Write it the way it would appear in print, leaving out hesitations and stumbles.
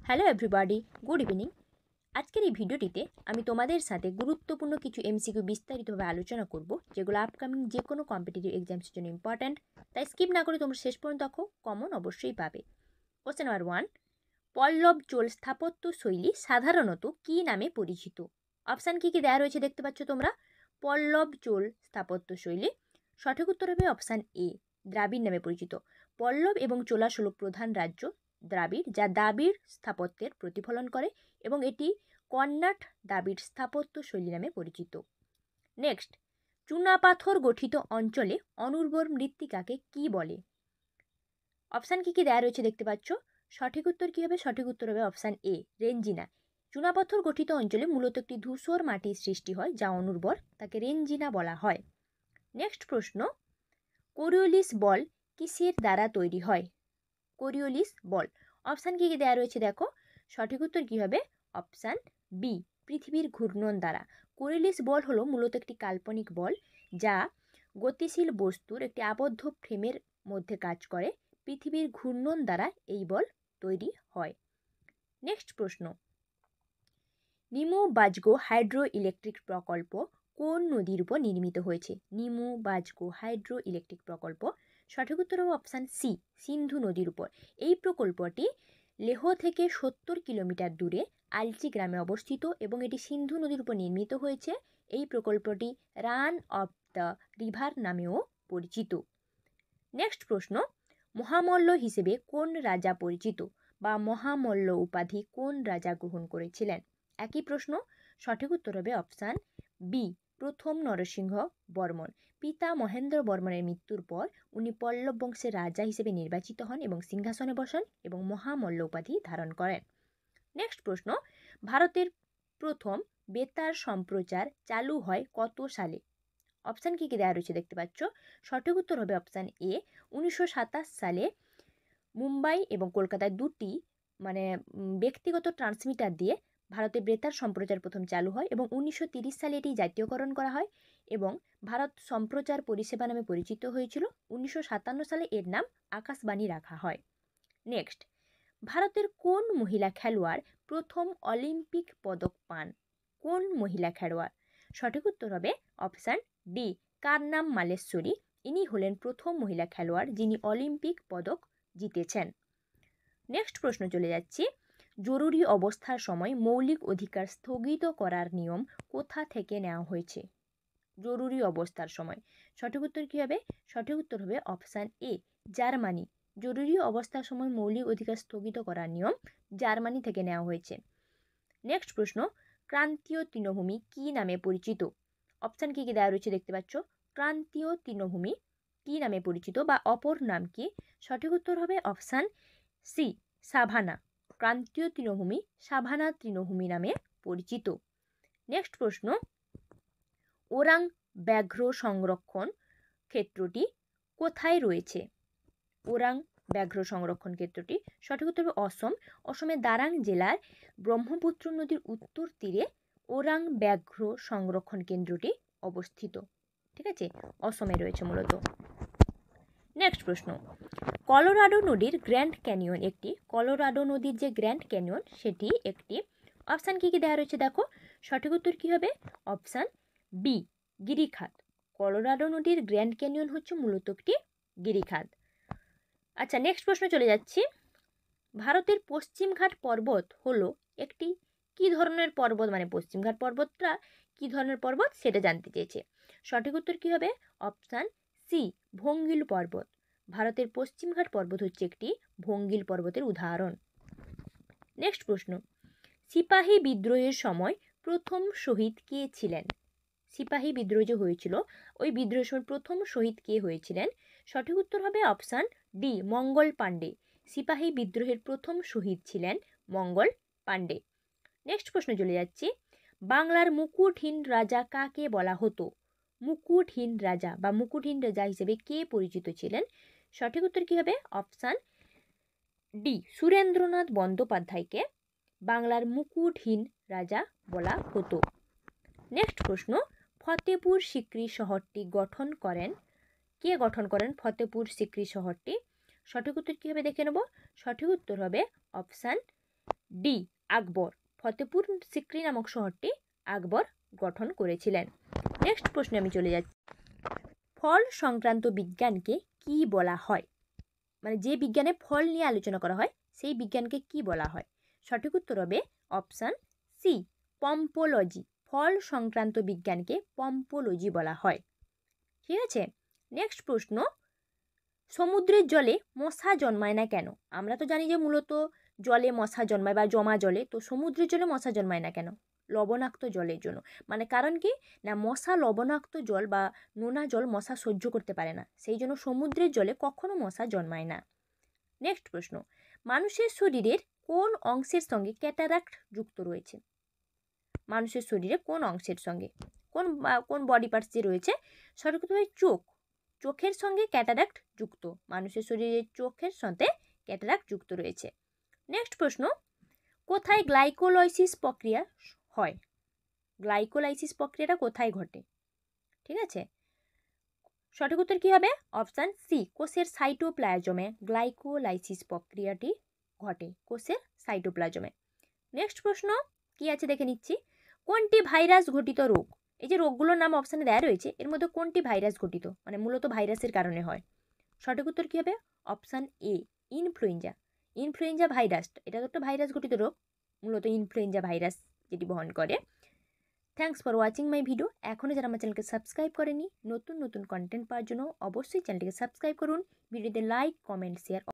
Hello everybody, good evening. আজকের এই ভিডিওটিতে আমি তোমাদের সাথে গুরুত্বপূর্ণ কিছু এমসিকিউ বিস্তারিতভাবে আলোচনা করব, যেগুলো আপকামিং যে কোনো কম্পিটিটিভ এক্সামসের জন্য ইম্পর্ট্যান্ট। তাই স্কিপ না করে তোমরা শেষ পর্যন্ত দেখো, কমন অবশ্যই পাবে। কোশ্চেন নাম্বার 1, পল্লব চোল স্থাপত্য শৈলী সাধারণত কী নামে পরিচিত? অপশান কী কী দেওয়া রয়েছে দেখতে পাচ্ছ তোমরা। পল্লব চোল স্থাপত্য শৈলী, সঠিক উত্তর হবে অপশান এ, দ্রাবিড় নামে পরিচিত। পল্লব এবং চোলা হল প্রধান রাজ্য দ্রাবিড়, যা দ্রাবিড় স্থাপত্যের প্রতিফলন করে এবং এটি কর্ণাট দ্রাবিড় স্থাপত্য শৈলী নামে পরিচিত। নেক্সট, চুনাপাথর গঠিত অঞ্চলে অনুর্বর মৃত্তিকাকে কি বলে? অপশান কী কী দেওয়া রয়েছে দেখতে পাচ্ছ। সঠিক উত্তর কী হবে? সঠিক উত্তর হবে অপশান এ, রেঞ্জিনা। চুনাপাথর গঠিত অঞ্চলে মূলত একটি ধূসর মাটির সৃষ্টি হয়, যা অনুর্বর, তাকে রেঞ্জিনা বলা হয়। নেক্সট প্রশ্ন, কোরিওলিস বল কিসের দ্বারা তৈরি হয়? কোরিওলিস বল, অপশান কী কী দেওয়া রয়েছে দেখো। সঠিক উত্তর কী হবে? অপশান বি, পৃথিবীর ঘূর্ণন দ্বারা। কোরিওলিস বল হলো মূলত একটি কাল্পনিক বল, যা গতিশীল বস্তুর একটি আবদ্ধ ফ্রেমের মধ্যে কাজ করে। পৃথিবীর ঘূর্ণন দ্বারা এই বল তৈরি হয়। নেক্সট প্রশ্ন, নিমু বাজগো হাইড্রো ইলেকট্রিক প্রকল্প কোন নদীর উপর নির্মিত হয়েছে? নিমু বাজগো হাইড্রো ইলেকট্রিক প্রকল্প, সঠিক উত্তর হবে অপশান সি, সিন্ধু নদীর উপর। এই প্রকল্পটি লেহ থেকে 70 কিলোমিটার দূরে আলচি গ্রামে অবস্থিত এবং এটি সিন্ধু নদীর উপর নির্মিত হয়েছে। এই প্রকল্পটি রান অফ দ্য রিভার নামেও পরিচিত। নেক্সট প্রশ্ন, মহামল্ল হিসেবে কোন রাজা পরিচিত বা মহামল্ল উপাধি কোন রাজা গ্রহণ করেছিলেন? একই প্রশ্ন, সঠিক উত্তর হবে অপশান বি, প্রথম নরসিংহ বর্মন। পিতা মহেন্দ্র বর্মনের মৃত্যুর পর উনি পল্লব বংশের রাজা হিসেবে নির্বাচিত হন এবং সিংহাসনে বসেন এবং মহামল্ল উপাধি ধারণ করেন। নেক্সট প্রশ্ন, ভারতের প্রথম বেতার সম্প্রচার চালু হয় কত সালে? অপশান কী কী দেওয়া রয়েছে দেখতে পাচ্ছ। সঠিক উত্তর হবে অপশান এ, 1927 সালে মুম্বাই এবং কলকাতায় দুটি ব্যক্তিগত ট্রান্সমিটার দিয়ে ভারতে বেতার সম্প্রচার প্রথম চালু হয় এবং 1930 সালে এটি জাতীয়করণ করা হয় এবং ভারত সম্প্রচার পরিষেবা নামে পরিচিত হয়েছিল। 1957 সালে এর নাম আকাশবাণী রাখা হয়। নেক্সট, ভারতের কোন মহিলা খেলোয়াড় প্রথম অলিম্পিক পদক পান? কোন মহিলা খেলোয়াড়? সঠিক উত্তর হবে অপশান ডি, কারনাম মালেশ্বরী। ইনি হলেন প্রথম মহিলা খেলোয়াড় যিনি অলিম্পিক পদক জিতেছেন। নেক্সট প্রশ্ন চলে যাচ্ছি, জরুরি অবস্থার সময় মৌলিক অধিকার স্থগিত করার নিয়ম কোথা থেকে নেওয়া হয়েছে? জরুরি অবস্থার সময়, সঠিক উত্তর কী হবে? সঠিক উত্তর হবে অপশান এ, জার্মানি। জরুরি অবস্থার সময় মৌলিক অধিকার স্থগিত করার নিয়ম জার্মানি থেকে নেওয়া হয়েছে। নেক্সট প্রশ্ন, ক্রান্তীয় তৃণভূমি কী নামে পরিচিত? অপশান কী কী দেওয়া রয়েছে দেখতে পাচ্ছ। ক্রান্তীয় তৃণভূমি কী নামে পরিচিত বা অপর নাম কি? সঠিক উত্তর হবে অপশান সি, সাভানা। ক্রান্তীয় তৃণভূমি সাভানা তৃণভূমি নামে পরিচিত। নেক্সট প্রশ্ন, ওরাং ব্যাঘ্র সংরক্ষণ ক্ষেত্রটি কোথায় রয়েছে? ওরাং ব্যাঘ্র সংরক্ষণ ক্ষেত্রটি, সঠিক উত্তর হবে অসম। অসমের দারাং জেলার ব্রহ্মপুত্র নদীর উত্তর তীরে ওরাং ব্যাঘ্র সংরক্ষণ কেন্দ্রটি অবস্থিত। ঠিক আছে, অসমে রয়েছে মূলত। নেক্সট প্রশ্ন, কলোরাডো নদীর গ্র্যান্ড ক্যানিয়ন একটি, কলোরাডো নদীর যে গ্র্যান্ড ক্যানিয়ন সেটি একটি। অপশান কী কী দেওয়া রয়েছে দেখো। সঠিক উত্তর কী হবে? অপশান বি, গিরিখাত। কলোরাডো নদীর গ্র্যান্ড ক্যানিয়ন হচ্ছে মূলত একটি গিরিখাত। আচ্ছা, নেক্সট প্রশ্ন চলে যাচ্ছি, ভারতের পশ্চিমঘাট পর্বত হলো একটি কী ধরনের পর্বত? পশ্চিমঘাট পর্বতটা কী ধরনের পর্বত সেটা জানতে চেয়েছে। সঠিক উত্তর কী হবে? অপশান সি, ভঙ্গিল পর্বত। ভারতের পশ্চিমঘাট পর্বত হচ্ছে একটি ভঙ্গিল পর্বতের উদাহরণ। নেক্সট প্রশ্ন, সিপাহী বিদ্রোহের সময় প্রথম শহীদ কে ছিলেন? সিপাহী বিদ্রোহ যে হয়েছিল, ওই বিদ্রোহের সময় প্রথম শহীদ কে হয়েছিলেন? সঠিক উত্তর হবে অপশান ডি, মঙ্গল পাণ্ডে। সিপাহী বিদ্রোহের প্রথম শহীদ ছিলেন মঙ্গল পাণ্ডে। নেক্সট প্রশ্ন চলে যাচ্ছি, বাংলার মুকুটহীন রাজা কাকে বলা হতো? মুকুটহীন রাজা বা মুকুটহীন রাজা হিসেবে কে পরিচিত ছিলেন? সঠিক উত্তর কী হবে? অপশান ডি, সুরেন্দ্রনাথ বন্দ্যোপাধ্যায়কে বাংলার মুকুটহীন রাজা বলা হতো। নেক্সট প্রশ্ন, ফতেপুর সিক্রি শহরটি গঠন করেন কে? গঠন করেন ফতেপুর সিক্রি শহরটি? সঠিক উত্তর কী হবে দেখে নেব। সঠিক উত্তর হবে অপশান ডি আকবর। ফতেপুর সিক্রি নামক শহরটি আকবর গঠন করেছিলেন। নেক্সট প্রশ্নে আমি চলে যাচ্ছি। ফল সংক্রান্ত বিজ্ঞানকে কি বলা হয়? মানে যে বিজ্ঞানে ফল নিয়ে আলোচনা করা হয় সেই বিজ্ঞানকে কি বলা হয়? সঠিক উত্তর হবে অপশান সি, পম্পোলজি। ফল সংক্রান্ত বিজ্ঞানকে পম্পোলজি বলা হয়। ঠিক আছে, নেক্সট প্রশ্ন, সমুদ্রের জলে মশা জন্মায় না কেন? আমরা তো জানি যে মূলত জলে মশা জন্মায় বা জমা জলে, তো সমুদ্রের জলে মশা জন্মায় না কেন? লবণাক্ত জলের জন্য। মানে কারণ কি না, মশা লবণাক্ত জল বা নোনা জল মশা সহ্য করতে পারে না, সেই জন্য সমুদ্রের জলে কখনো মশা জন্মায় না। নেক্সট প্রশ্ন, মানুষের শরীরের কোন অংশের সঙ্গে ক্যাটারাক্ট যুক্ত রয়েছে? মানুষের শরীরে কোন অংশের সঙ্গে, কোন বডি পার্টস যে রয়েছে? সঠিক উত্তর হবে চোখ। চোখের সঙ্গে ক্যাটারাক্ট যুক্ত, মানুষের শরীরে চোখের সাথে ক্যাটারাক্ট যুক্ত রয়েছে। নেক্সট প্রশ্ন, কোথায় গ্লাইকোলাইসিস প্রক্রিয়া হয়? গ্লাইকোলাইসিস প্রক্রিয়াটা কোথায় ঘটে? ঠিক আছে, সঠিক উত্তর কী হবে? অপশান সি, কোষের সাইটোপ্লাজমে গ্লাইকোলাইসিস প্রক্রিয়াটি ঘটে, কোষের সাইটোপ্লাজমে। নেক্সট প্রশ্ন কি আছে দেখে নিচ্ছি। কোনটি ভাইরাস ঘটিত রোগ? এই যে রোগগুলোর নাম অপশানে দেওয়া রয়েছে, এর মধ্যে কোনটি ভাইরাস ঘটিত, মানে মূলত ভাইরাসের কারণে হয়? সঠিক উত্তর কী হবে? Option A, influenza. Influenza virus, এটা তো একটা ভাইরাস ঘটিত রোগ, মূলত ইনফ্লুয়েঞ্জা ভাইরাস যেটি বহন করে। Thanks for watching my video. এখনও যারা আমার চ্যানেলকে সাবস্ক্রাইব করেনি, নতুন নতুন কন্টেন্ট পাওয়ার জন্য অবশ্যই চ্যানেলটিকে সাবস্ক্রাইব করুন। ভিডিওতে লাইক, কমেন্ট, শেয়ার